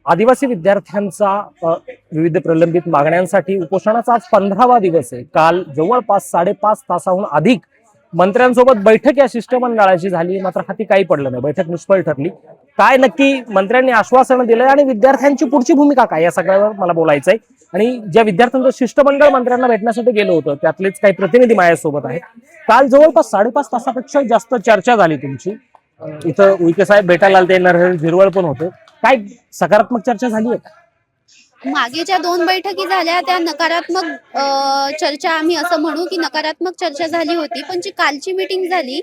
आदिवासी विद्यार्थ्यांचा विविध प्रलंबित मागण्यांसाठी उपोषणाचा आज 15वा दिवस आहे। काल जवळपास 5.5 तासाहून अधिक मंत्र्यांसोबत बैठक या शिष्टमंडळाची झाली, मात्र हाती काही पडलं नाही। बैठक निष्फळ ठरली। काय नक्की मंत्र्यांनी आश्वासन दिलंय आणि विद्यार्थ्यांची पुढची भूमिका काय या सगळ्यावर मला बोलायचंय। आणि ज्या विद्यार्थ्यांचं शिष्टमंडळ मंत्र्यांना भेटण्यासाठी गेलं होतं त्यातलेच काही प्रतिनिधी माझ्यासोबत आहेत। काल जवळपास 5.5 तासापेक्षा जास्त चर्चा झाली तुमची। इथं उईके साहेब भेटायला आले, नरहरी झिरवळ पण होते। काय सकारात्मक चर्चा झाली आहे? मागे ज्या 2 बैठकी झाल्या त्या नकारात्मक चर्चा, आम्ही असं म्हणू की नकारात्मक चर्चा झाली होती। पण जी कालची मीटिंग झाली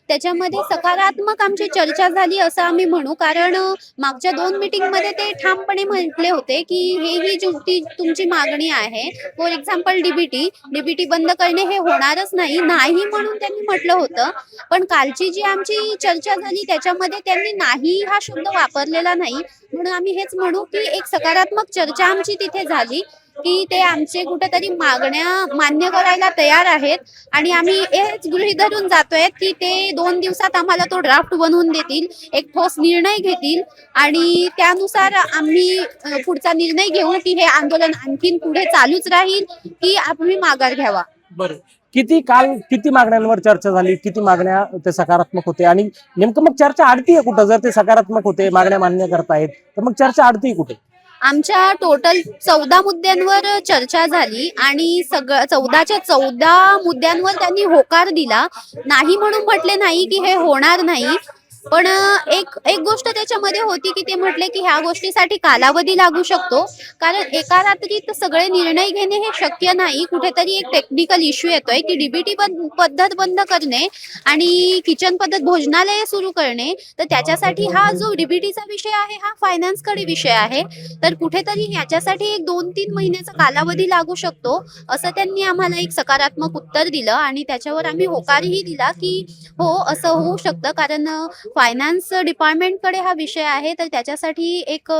त्याच्यामध्ये सकारात्मक आमची चर्चा झाली असं आम्ही म्हणू। कारण मागच्या 2 मीटिंगमध्ये ते ठामपणे म्हटले होते की ही जी तुमची मागणी आहे, फॉर एक्झाम्पल डीबीटी बंद करणे हे होणारच नाही म्हणून त्यांनी म्हटलं होतं। पण कालची जी आमची चर्चा झाली त्याच्यामध्ये त्यांनी नाही हा शब्द वापरलेला नाही, म्हणून आम्ही हेच म्हणू की एक सकारात्मक चर्चा आमची तिथे झाली की ते आमचे कुठेतरी मागण्या मान्य करायला तयार आहेत। आणि आम्ही हेच गृहीत धरून जातोय की ते 2 दिवसात आम्हाला तो ड्राफ्ट बनवून देतील, एक ठोस निर्णय घेतील आणि त्यानुसार आम्ही पुढचा निर्णय घेऊ की हे आंदोलन आणखीन पुढे चालूच राहील की आम्ही माघार घ्यावा। बरं, किती मागण्यांवर चर्चा झाली, किती मागण्या ते सकारात्मक होते आणि नेमकं मग चर्चा अडतीये कुठं? जर ते सकारात्मक होते, मागण्या मान्य करतायत, तर मग चर्चा अडतीये कुठे? आमच्या टोटल 14 मुद्द्यांवर चर्चा झाली आणि 14च्या 14 मुद्द्यांवर त्यांनी होकार दिला। नाही म्हणून म्हटले नाही की हे होणार नाही, पण एक गोष्ट त्याच्यामध्ये होती की ते म्हटले की ह्या गोष्टीसाठी कालावधी लागू शकतो, कारण एका रात्रीत सगळे निर्णय घेणे हे शक्य नाही। कुठेतरी एक टेक्निकल इश्यू येतोय की डीबीटी पद्धत बंद करणे आणि किचन पद्धत भोजनालय सुरू करणे, तर त्याच्यासाठी हा जो डीबीटीचा विषय आहे हा फायनान्सकडे विषय आहे। तर कुठेतरी याच्यासाठी एक 2-3 महिन्याचा कालावधी लागू शकतो असं त्यांनी आम्हाला एक सकारात्मक उत्तर दिलं आणि त्याच्यावर आम्ही होकारही दिला की हो असं होऊ शकतं, कारण फायनान्स डिपार्टमेंटकडे हा विषय आहे, तर त्याच्यासाठी एक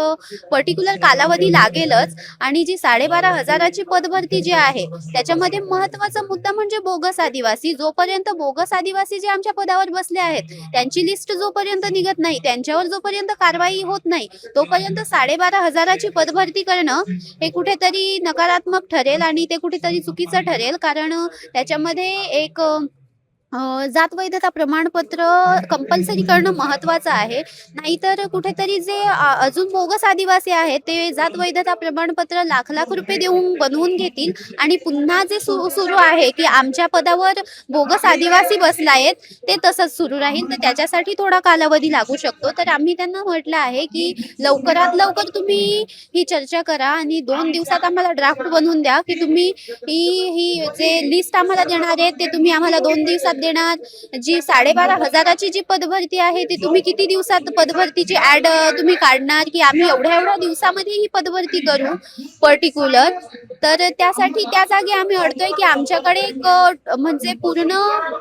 पर्टिक्युलर कालावधी लागेलच। आणि जी 12,500ची पदभरती जी आहे त्याच्यामध्ये महत्वाचा मुद्दा म्हणजे बोगस आदिवासी। जोपर्यंत बोगस आदिवासी जे आमच्या पदावर बसले आहेत त्यांची लिस्ट जोपर्यंत निघत नाही, त्यांच्यावर जोपर्यंत कारवाई होत नाही, तोपर्यंत 12,500ची पदभरती करणं हे कुठेतरी नकारात्मक ठरेल आणि ते कुठेतरी चुकीचं ठरेल। कारण त्याच्यामध्ये एक जात वैधता प्रमाणपत्र कंपल्सरी करणं महत्वाचं आहे। नाहीतर कुठेतरी जे अजून बोगस आदिवासी आहेत ते जात वैधता प्रमाणपत्र लाख रुपये देऊन बनवून घेतील आणि पुन्हा जे सुरू आहे की आमच्या पदावर बोगस आदिवासी बसलायत ते तसंच सुरू राहील, तर त्याच्यासाठी थोडा कालावधी लागू शकतो। तर आम्ही त्यांना म्हटलं आहे की लवकरात लवकर तुम्ही ही चर्चा करा आणि 2 दिवसात आम्हाला ड्राफ्ट बनवून द्या की तुम्ही ही जे लिस्ट आम्हाला देणार आहे ते तुम्ही आम्हाला 2 दिवसात देणार। जी 12,500ची जी पदभरती आहे ती तुम्ही किती दिवसात पदभरतीची ऍड तुम्ही काढणार की आम्ही एवढ्या दिवसामध्ये ही पदभरती करू पर्टिक्युलर। तर त्यासाठी त्या जागी आम्ही अडतोय की आमच्याकडे एक म्हणजे पूर्ण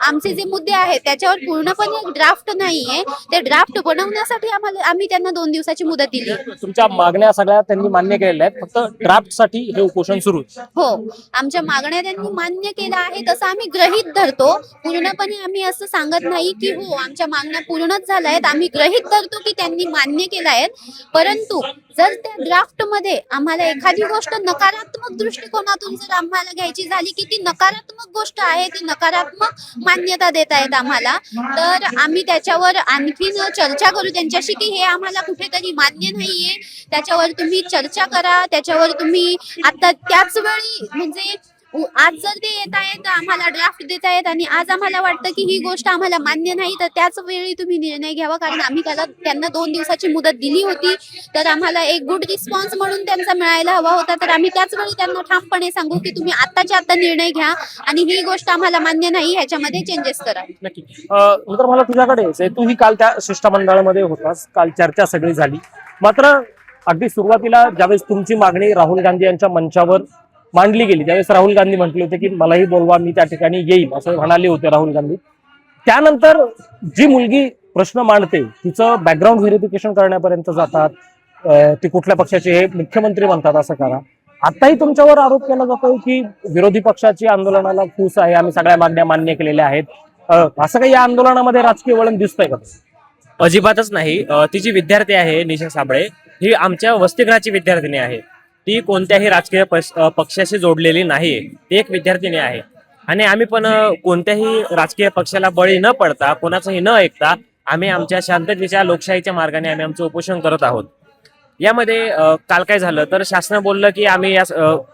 आमचे जे मुद्दे आहेत त्याच्यावर पूर्णपणे एक ड्राफ्ट नाहीये। ते ड्राफ्ट बनवण्यासाठी आम्ही त्यांना 2 दिवसाची मुदत दिली। तुमच्या मागण्या सगळ्या त्यांनी मान्य केलेल्या आहेत, फक्त ड्राफ्टसाठी हे उपोषण सुरू आहे। हो, आमच्या मागण्या त्यांनी मान्य केल्या आहेत असं आम्ही गृहीत धरतो। पूर्णपणे आम्ही असं सांगत नाही की हो आमच्या मागण्या पूर्णच झाल्या आहेत, आम्ही गृहीत धरतो की त्यांनी मान्य केल्या आहेत। परंतु जर त्या ड्राफ्ट मध्ये आम्हाला एखादी गोष्ट नकारात्मक दृष्टिकोनातून जर आम्हाला घ्यायची झाली की ती नकारात्मक गोष्ट आहे, ती नकारात्मक मान्यता देत आहेत आम्हाला, तर आम्ही त्याच्यावर आणखीन चर्चा करू त्यांच्याशी की हे आम्हाला कुठेतरी मान्य नाहीये, त्याच्यावर तुम्ही चर्चा करा। त्याच्यावर तुम्ही आता त्याच वेळी म्हणजे आज जर ते येत आहेत आम्हाला ड्राफ्ट देत आहेत आणि आज आम्हाला वाटतं की ही गोष्ट आम्हाला मान्य नाही, तर त्याच वेळी तुम्ही निर्णय घ्यावा, कारण आम्ही त्यांना 2 दिवसाची मुदत दिली होती। तर आम्हाला एक गुड रिस्पॉन्स म्हणून त्यांचा मिळायला हवा होता, तर आम्ही त्याच वेळी त्यांना ठामपणे सांगू की तुम्ही आत्ताच्या आत्ता निर्णय घ्या आणि ही गोष्ट आम्हाला मान्य नाही, ह्याच्यामध्ये चेंजेस करा। नक्की नंतर मला तुझ्याकडे यायचंय, तूही काल त्या शिष्टमंडळामध्ये होतास, काल चर्चा सगळी झाली। मात्र अगदी सुरुवातीला ज्यावेळेस तुमची मागणी राहुल गांधी यांच्या मंचावर मांडली गेली त्यावेळेस राहुल गांधी म्हटले होते की मलाही बोलवा, मी त्या ठिकाणी येईल असं म्हणाले होते राहुल गांधी। त्यानंतर जी मुलगी प्रश्न मांडते तिचं बॅकग्राऊंड व्हेरिफिकेशन करण्यापर्यंत जातात, ती कुठल्या पक्षाचे हे मुख्यमंत्री म्हणतात असं करा। आताही तुमच्यावर आरोप केला जातोय की विरोधी पक्षाची आंदोलनाला फूस आहे, आम्ही सगळ्या मागण्या मान्य केलेल्या आहेत। असं काही या आंदोलनामध्ये राजकीय वळण दिसतंय का? अजिबातच नाही। ती जी विद्यार्थी आहे निशा साबळे ही आमच्या वसतिगृहाची विद्यार्थिनी आहे. ती कोणत्याही राजकीय पक्षाशी जोडलेली नाही. ती एक विद्यार्थिनी आहे आणि आम्ही पण कोणत्याही राजकीय पक्षाला बळी न पडता, कोणाचंही न ऐकता आम्ही आमच्या शांततेच्या लोकशाहीच्या मार्गाने आम्ही आमचं उपोषण करत आहोत. यामध्ये काल काय झालं तर शासन बोललं की आम्ही या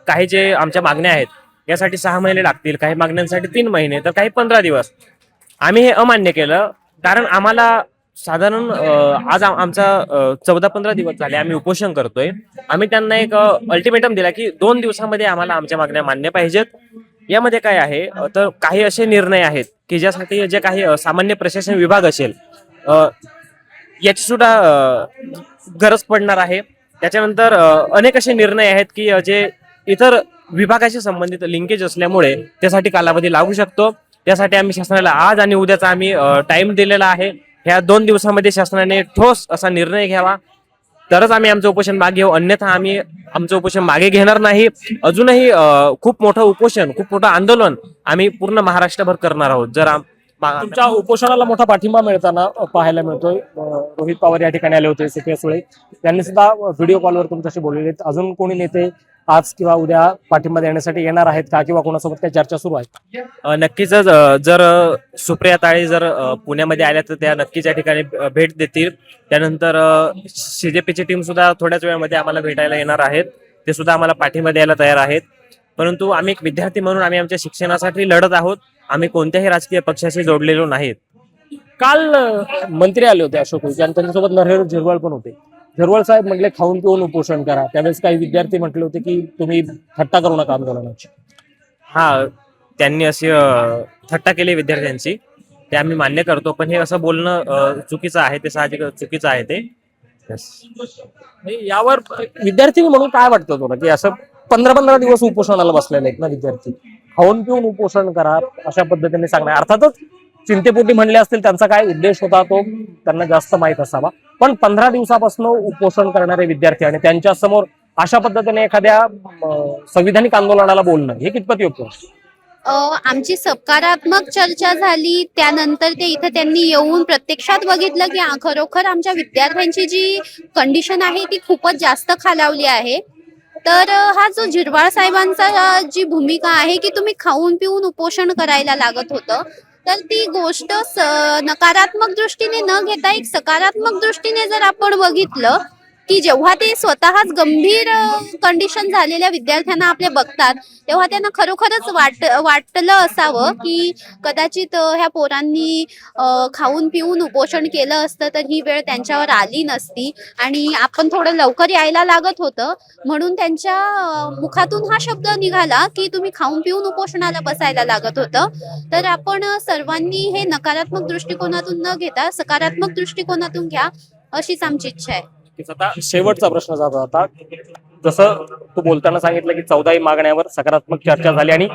काही जे आमच्या मागण्या आहेत यासाठी 6 महिने लागतील, काही मागण्यांसाठी 3 महिने, तर काही 15 दिवस. आम्ही हे अमान्य केलं कारण आम्हाला साधारण आज आमचा 14-15 दिवस झाले आम्ही उपोषण करतोय. आम्ही त्यांना एक अल्टिमेटम दिला की 2 दिवसामध्ये आम्हाला आमच्या मागण्या मान्य पाहिजेत. यामध्ये काय आहे तर काही असे निर्णय आहेत की ज्यासाठी जे काही सामान्य प्रशासन विभाग असेल याची सुद्धा गरज पडणार आहे. त्याच्यानंतर अनेक असे निर्णय आहेत की जे इतर विभागाशी संबंधित लिंकेज असल्यामुळे त्यासाठी कालावधी लागू शकतो. त्यासाठी आम्ही शासनाला आज आणि उद्याचा आम्ही टाइम दिलेला आहे. ह्या 2 दिवसामध्ये शासनाने ठोस असा निर्णय घ्यावा तरच आम्ही आमचं उपोषण मागे घेऊ, अन्यथा आम्ही आमचं उपोषण मागे घेणार नाही. अजूनही खूप मोठं उपोषण, खूप मोठं आंदोलन आम्ही पूर्ण महाराष्ट्रभर करणार आहोत. जर तुमच्या उपोषणाला मोठा पाठिंबा मिळताना पाहायला मिळतोय. रोहित पवार या ठिकाणी आले होते, CPS सुळे त्यांनी सुद्धा व्हिडिओ कॉलवर तुमच्याशी बोललेले आहेत. अजून कोणी नेते आज किंवा उद्या पाठिंबा देण्यासाठी येणार आहेत का, किंवा कोणासोबत काही चर्चा सुरू आहे? नक्कीच जर सुप्रिया ताळे जर पुण्यामध्ये आल्या तर त्या नक्कीच या ठिकाणी भेट देतील. त्यानंतर CJPची टीम सुद्धा थोड्याच वेळामध्ये आम्हाला भेटायला येणार आहेत. ते सुद्धा आम्हाला पाठिंबा द्यायला तयार आहेत. परंतु आम्ही एक विद्यार्थी म्हणून आम्ही आमच्या शिक्षणासाठी लढत आहोत. आम्ही कोणत्याही राजकीय पक्षाशी जोडलेलो नाहीत. काल मंत्री आले होते अशोक उईके आणि त्यांच्यासोबत नरहर झिरवाळ पण होते. झिरवाळ साहेब म्हटले खाऊन पिऊन उपोषण करा. त्यावेळेस काही विद्यार्थी म्हटले होते की तुम्ही थट्टा करू नका आंदोलनाची. हा, त्यांनी अशी थट्टा केली विद्यार्थ्यांची, ते आम्ही मान्य करतो. पण हे असं बोलणं चुकीचं आहे, ते साहजिक चुकीचं आहे ते. यावर विद्यार्थी म्हणून काय वाटतं तुला की असं 15-15 दिवस उपोषणाला बसलेले आहेत ना विद्यार्थी, खाऊन पिऊन उपोषण करा अशा पद्धतीने सांगणार. अर्थातच चिंतेपोटी म्हणले असतील, त्यांचा काय उद्देश होता तो त्यांना जास्त माहित असावा. पण 15 दिवसापासून उपोषण करणारे विद्यार्थी आणि त्यांच्या समोर अशा पद्धतीने एखाद्या संविधानिक आंदोलनाला बोलणं हे कितपत योग्य? आमची सकारात्मक चर्चा झाली. त्यानंतर ते इथं त्यांनी येऊन प्रत्यक्षात बघितलं की खरोखर आमच्या विद्यार्थ्यांची जी कंडिशन आहे ती खूपच जास्त खालावली आहे. तर हा जो झिरवाळ साहेबांचा जी भूमिका आहे की तुम्ही खाऊन पिऊन उपोषण करायला लागत होतं, तर ती गोष्ट नकारात्मक दृष्टीने न घेता एक सकारात्मक दृष्टीने जर आपण बघितलं की जेव्हा ते स्वतःच गंभीर कंडिशन झालेल्या विद्यार्थ्यांना आपले बघतात, तेव्हा त्यांना खरोखरच वाटलं असावं की कदाचित ह्या पोरांनी खाऊन पिऊन उपोषण केलं असतं तर ही वेळ त्यांच्यावर आली नसती आणि आपण थोडं लवकर यायला लागत होतं. म्हणून त्यांच्या मुखातून हा शब्द निघाला की तुम्ही खाऊन पिऊन उपोषणाला बसायला लागत होतं. तर आपण सर्वांनी हे नकारात्मक दृष्टिकोनातून न घेता सकारात्मक दृष्टिकोनातून घ्या, अशीच आमची इच्छा आहे. आता शेवटचा प्रश्न जात होता, जसं तू बोलताना सांगितलं की 14 मागण्यावर सकारात्मक चर्चा झाली आणि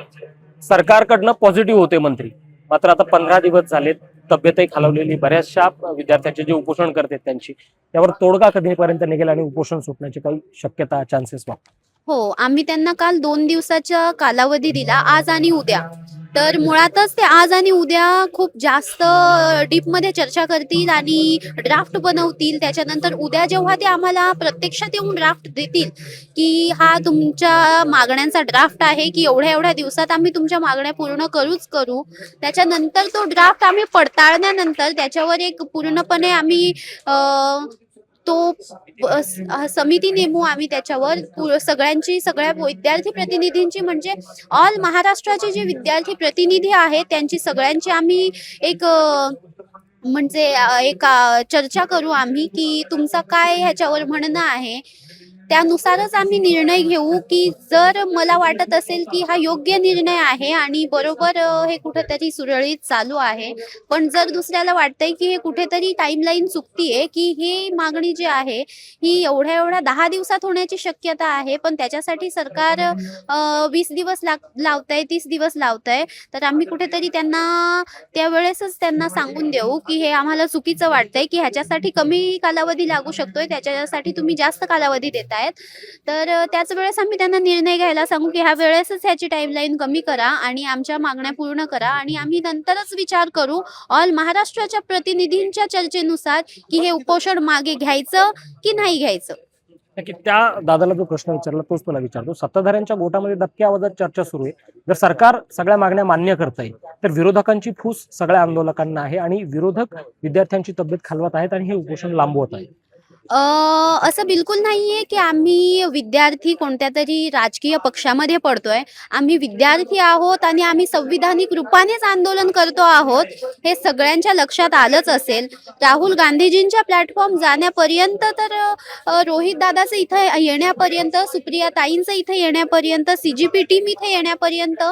सरकारकडनं पॉझिटिव्ह होते मंत्री. मात्र आता 15 दिवस झालेत, तब्येतही खालावलेली, बऱ्याचशा विद्यार्थ्यांचे जे उपोषण करतात त्यांची, त्यावर तोडगा कधीपर्यंत निघेल आणि उपोषण सुटण्याची काही शक्यता, चान्सेस वाटतात? हो, आम्ही त्यांना काल 2 दिवसाचा कालावधी दिला, आज आणि उद्या. तर मुळातच ते आज आणि उद्या खूप जास्त डीपमध्ये चर्चा करतील आणि ड्राफ्ट बनवतील. त्याच्यानंतर उद्या जेव्हा ते आम्हाला प्रत्यक्षात येऊन ड्राफ्ट देतील की हा तुमच्या मागण्यांचा ड्राफ्ट आहे की एवढ्या एवढ्या दिवसात आम्ही तुमच्या मागण्या पूर्ण करू, त्याच्यानंतर तो ड्राफ्ट आम्ही पडताळल्यानंतर त्याच्यावर एक पूर्णपणे आम्ही समिती नेमू. आम्ही त्याच्यावर सगळ्या विद्यार्थी प्रतिनिधींची, म्हणजे ऑल महाराष्ट्राचे जे विद्यार्थी प्रतिनिधी आहेत त्यांची सगळ्यांची आम्ही एक चर्चा करू आम्ही की तुमचा काय ह्याच्यावर म्हणणं आहे. त्यानुसारच आम्ही निर्णय घेऊ की जर मला वाटत असेल की हा योग्य निर्णय आहे आणि बरोबर हे कुठेतरी सुरळीत चालू आहे, पण जर दुसऱ्याला वाटतंय की हे कुठेतरी टाइमलाईन चुकतीये की ही मागणी जी आहे ही एवढ्या 10 दिवसात होण्याची शक्यता आहे, पण त्याच्यासाठी सरकार 20 दिवस लावतंय, 30 दिवस लावतंय, तर आम्ही कुठेतरी त्यावेळेसच त्यांना सांगून देऊ की हे आम्हाला चुकीचं वाटतंय की ह्याच्यासाठी कमी कालावधी लागू शकतोय, त्याच्यासाठी तुम्ही जास्त कालावधी देतायत. तर त्याच वेळेस आम्ही त्यांना निर्णय घ्यायला सांगू की ह्या वेळेसच ह्याची टाइमलाईन कमी करा आणि आमच्या मागण्या पूर्ण करा आणि आम्ही नंतरच विचार करू ऑल महाराष्ट्राच्या प्रतिनिधींच्या चर्चेनुसार की हे उपोषण मागे घ्यायचं की नाही घ्यायचं. नक्की त्या दादाला जो प्रश्न विचारला तोच तुला विचारतो. सत्ताधाऱ्यांच्या गोटामध्ये दबक्या आवाजात चर्चा सुरू आहे. जर सरकार सगळ्या मागण्या मान्य करत आहे तर विरोधकांची फूस सगळ्या आंदोलकांना आहे आणि विरोधक विद्यार्थ्यांची तब्येत खालवत आहेत आणि हे उपोषण लांबवत आहे. असं बिलकुल नाहीये की आम्ही विद्यार्थी कोणत्या तरी राजकीय पक्षामध्ये पडतोय. आम्ही विद्यार्थी आहोत आणि आम्ही संविधानिक रूपानेच आंदोलन करतो आहोत, हे सगळ्यांच्या लक्षात आलंच असेल. राहुल गांधीजींच्या प्लॅटफॉर्म जाण्यापर्यंत तर रोहित दादाचं इथं येण्यापर्यंत, सुप्रिया ताईंचं इथं येण्यापर्यंत, CGP टीम इथे येण्यापर्यंत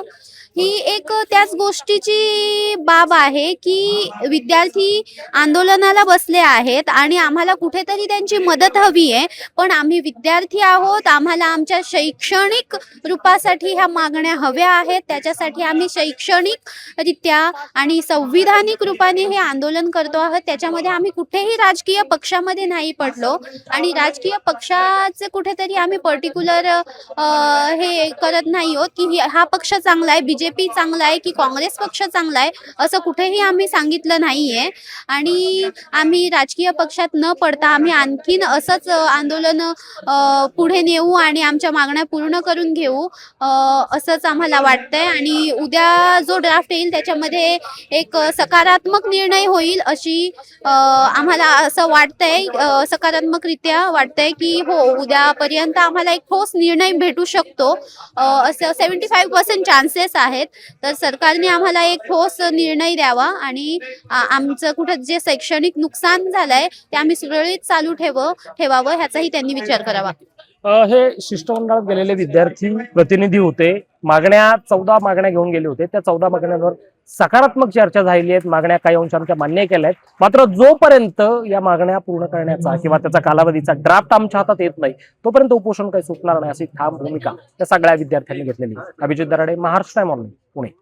ही एक त्याच गोष्टीची बाब आहे की विद्यार्थी आंदोलनाला बसले आहेत आणि आम्हाला कुठेतरी त्यांची मदत हवी आहे. पण आम्ही विद्यार्थी आहोत, आम्हाला आमच्या शैक्षणिक रूपासाठी ह्या मागण्या हव्या आहेत. त्याच्यासाठी आम्ही शैक्षणिकरित्या आणि संविधानिक रूपाने हे आंदोलन करतो आहोत. त्याच्यामध्ये आम्ही कुठेही राजकीय पक्षामध्ये नाही पडलो आणि राजकीय पक्षाचे कुठेतरी आम्ही पर्टिक्युलर हे करत नाही आहोत की हा पक्ष चांगला आहे, BJP चांगला आहे की काँग्रेस पक्ष चांगला आहे, असं कुठेही आम्ही सांगितलं नाहीये. आणि आम्ही राजकीय पक्षात न पडता आम्ही आणखीन असंच आंदोलन पुढे नेऊ आणि आमच्या मागण्या पूर्ण करून घेऊ असंच आम्हाला वाटतंय. आणि उद्या जो ड्राफ्ट येईल त्याच्यामध्ये एक सकारात्मक निर्णय होईल अशी आम्हाला असं वाटतंय, सकारात्मकरित्या वाटतंय की हो उद्यापर्यंत आम्हाला एक ठोस निर्णय भेटू शकतो, असं 75% चान्सेस आहेत. तर सरकारने आम्हाला एक ठोस निर्णय द्यावा आणि आमचं कुठं जे शैक्षणिक नुकसान झालंय ते आम्ही सुरळीत चालू ठेवावं ह्याचाही त्यांनी विचार करावा. हे शिष्टमंडळात गेलेले विद्यार्थी प्रतिनिधी होते. 14 मागण्या घेऊन गेले होते. त्या 14 मागण्यांवर सकारात्मक चर्चा झालेली आहेत. मागण्या काही अंशांच्या मान्य केल्या आहेत. मात्र जोपर्यंत या मागण्या पूर्ण करण्याचा किंवा त्याचा कालावधीचा ड्राफ्ट आमच्या हातात येत नाही तोपर्यंत उपोषण काही सुटणार नाही अशी ठाम भूमिका त्या सगळ्या विद्यार्थ्यांनी घेतलेली. Abhijit Darade, Maharashtra time online, Pune.